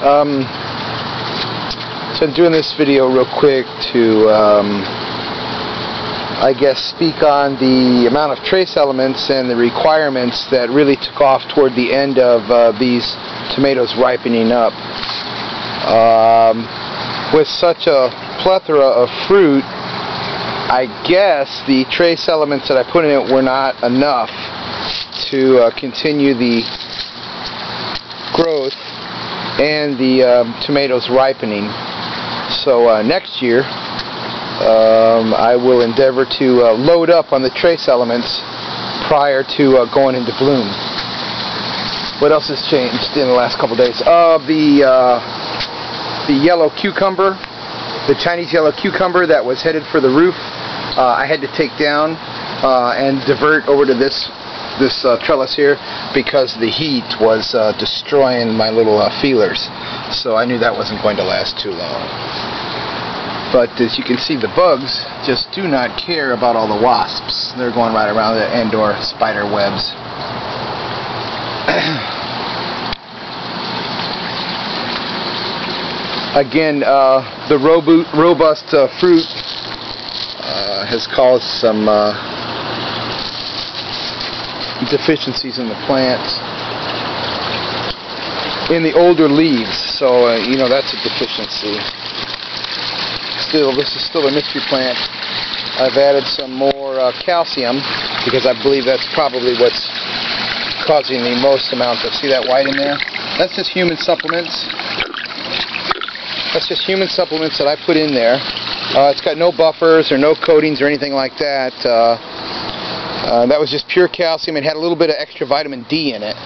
So I'm doing this video real quick to, I guess, speak on the amount of trace elements and the requirements that really took off toward the end of these tomatoes ripening up. With such a plethora of fruit, I guess the trace elements that I put in it were not enough to continue the growth and the tomatoes ripening. So next year I will endeavor to load up on the trace elements prior to going into bloom. What else has changed in the last couple days? The yellow cucumber, the Chinese yellow cucumber that was headed for the roof, I had to take down and divert over to this trellis here because the heat was destroying my little feelers. So I knew that wasn't going to last too long. But as you can see, the bugs just do not care about all the wasps. They're going right around the and/or spider webs. Again, the robust fruit has caused some deficiencies in the plants in the older leaves, so you know, that's a deficiency. Still, this is still a mystery plant. I've added some more calcium because I believe that's probably what's causing the most amount of, see that white in there? That's just human supplements. That's just human supplements that I put in there. It's got no buffers or no coatings or anything like that. That was just pure calcium. It had a little bit of extra vitamin D in it.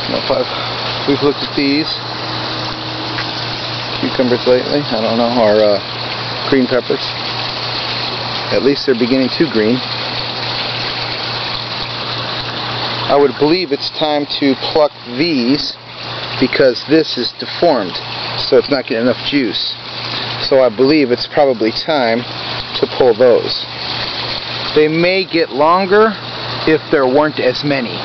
I don't know if we've looked at these cucumbers lately. I don't know, or green peppers. At least they're beginning to green. I would believe it's time to pluck these because this is deformed, so it's not getting enough juice. So I believe it's probably time to pull those. They may get longer if there weren't as many.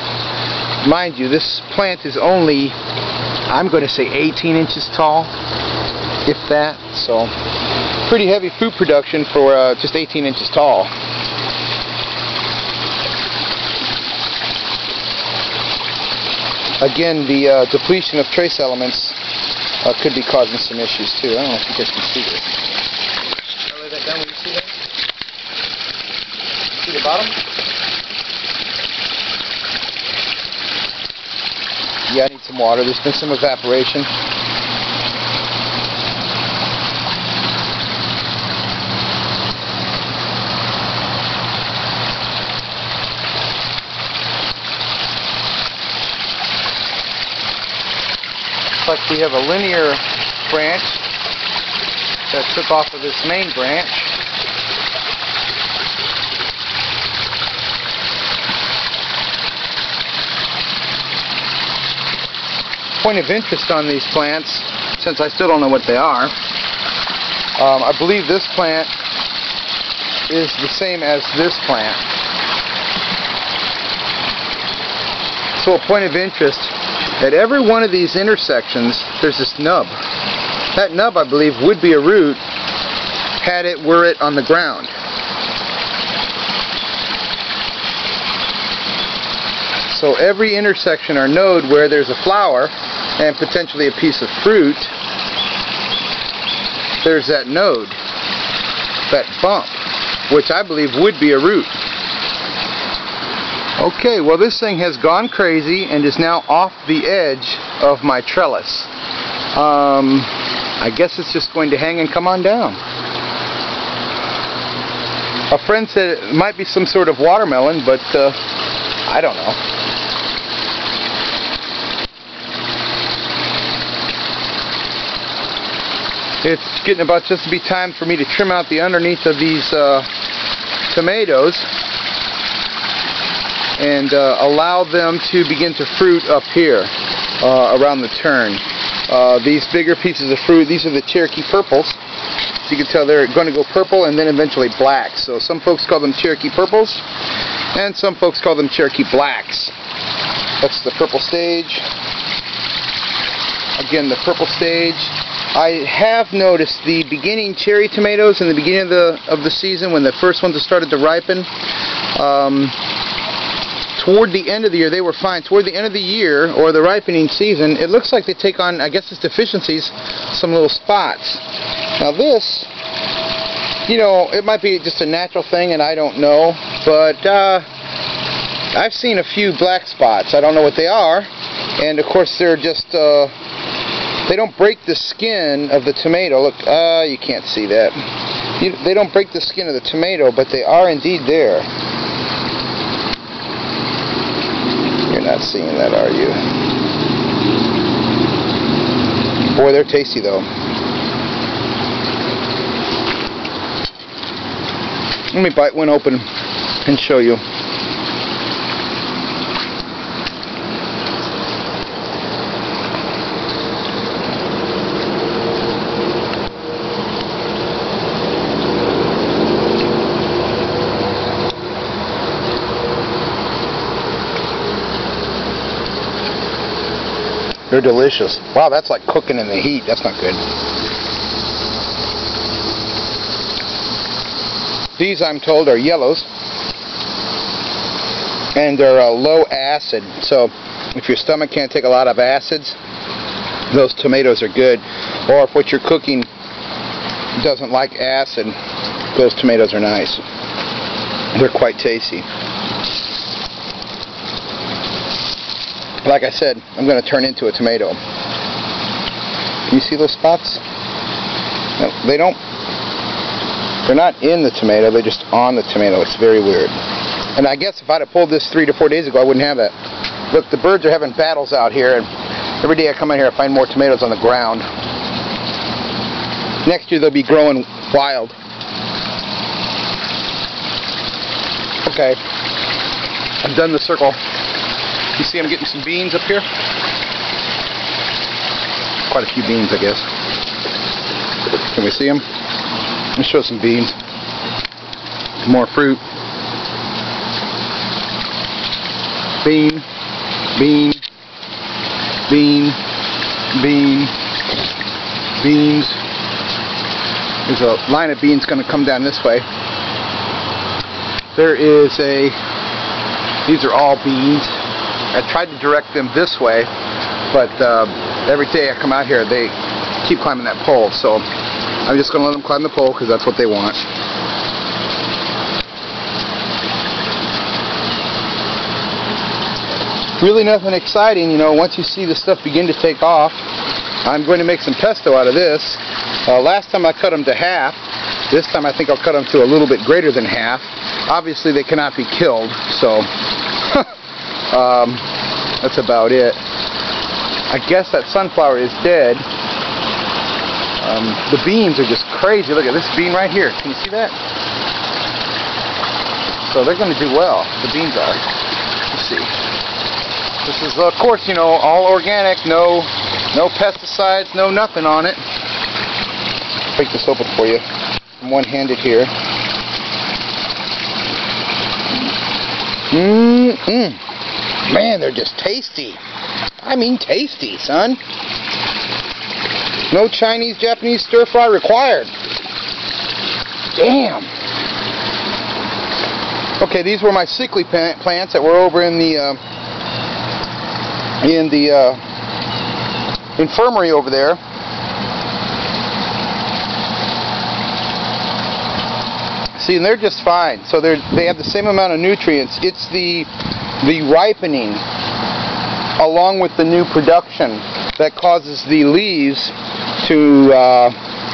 Mind you, this plant is only, I'm going to say 18 inches tall, if that. So pretty heavy fruit production for just 18 inches tall. Again, the depletion of trace elements could be causing some issues too. I don't know if you guys can see this. I'll lay that down when you see that. See the bottom? Yeah, I need some water. There's been some evaporation. Like we have a linear branch that took off of this main branch. Point of interest on these plants, since I still don't know what they are, I believe this plant is the same as this plant. So a point of interest, at every one of these intersections there's this nub. That nub, I believe, would be a root had it were it on the ground. So every intersection or node where there's a flower and potentially a piece of fruit, there's that node, that bump, which I believe would be a root. Okay, well, this thing has gone crazy and is now off the edge of my trellis. I guess it's just going to hang and come on down. A friend said it might be some sort of watermelon, but I don't know. It's getting about just to be time for me to trim out the underneath of these tomatoes and allow them to begin to fruit up here around the turn. These bigger pieces of fruit, these are the Cherokee purples. As you can tell, they're going to go purple and then eventually black. So some folks call them Cherokee purples. and some folks call them Cherokee Blacks. That's the purple stage. Again, the purple stage. I have noticed the beginning cherry tomatoes in the beginning of the season, when the first ones started to ripen. Toward the end of the year, they were fine. Toward the end of the year, or the ripening season, it looks like they take on, I guess it's deficiencies, some little spots. Now this, you know, it might be just a natural thing, and I don't know, but I've seen a few black spots. I don't know what they are, and of course they're just, they don't break the skin of the tomato. Look, you can't see that. They don't break the skin of the tomato, but they are indeed there. You're not seeing that, are you? Boy, they're tasty though. Let me bite one open and show you. They're delicious. Wow, that's like cooking in the heat. That's not good. These, I'm told, are yellows, and they're low acid. So if your stomach can't take a lot of acids, those tomatoes are good. Or if what you're cooking doesn't like acid, those tomatoes are nice. They're quite tasty. Like I said, I'm going to turn into a tomato. You see those spots? No, they're not in the tomato, they're just on the tomato. It's very weird. And I guess if I'd have pulled this 3 to 4 days ago, I wouldn't have that. Look, the birds are having battles out here, and every day I come in here I find more tomatoes on the ground. Next year they'll be growing wild. Okay, I've done the circle. You see I'm getting some beans up here? Quite a few beans, I guess. Can we see them? Let me show some beans. More fruit. Bean, bean, bean, bean, beans. There's a line of beans going to come down this way. There is these are all beans. I tried to direct them this way, but every day I come out here, they keep climbing that pole. So I'm just going to let them climb the pole because that's what they want. Really nothing exciting, you know. Once you see the stuff begin to take off, I'm going to make some pesto out of this. Last time I cut them to half. This time I think I'll cut them to a little bit greater than half. Obviously they cannot be killed, so that's about it. I guess that sunflower is dead. The beans are just crazy. Look at this bean right here. Can you see that? So they're going to do well. The beans are. Let's see. This is, of course, you know, all organic. No pesticides. No nothing on it. Break this open for you. I'm one-handed here. Man, they're just tasty. I mean tasty, son. No Chinese, Japanese stir-fry required. Damn. Okay, these were my sickly plants that were over in the infirmary over there. See, and they're just fine. So they have the same amount of nutrients. It's the ripening along with the new production that causes the leaves to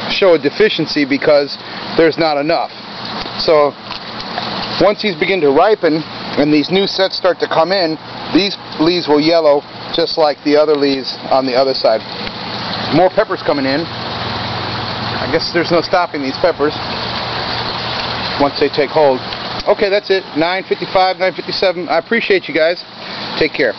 show a deficiency because there's not enough. So once these begin to ripen and these new sets start to come in, these leaves will yellow just like the other leaves on the other side. More peppers coming in. I guess there's no stopping these peppers once they take hold. Okay, that's it. 9:55, 9:57. I appreciate you guys. Take care.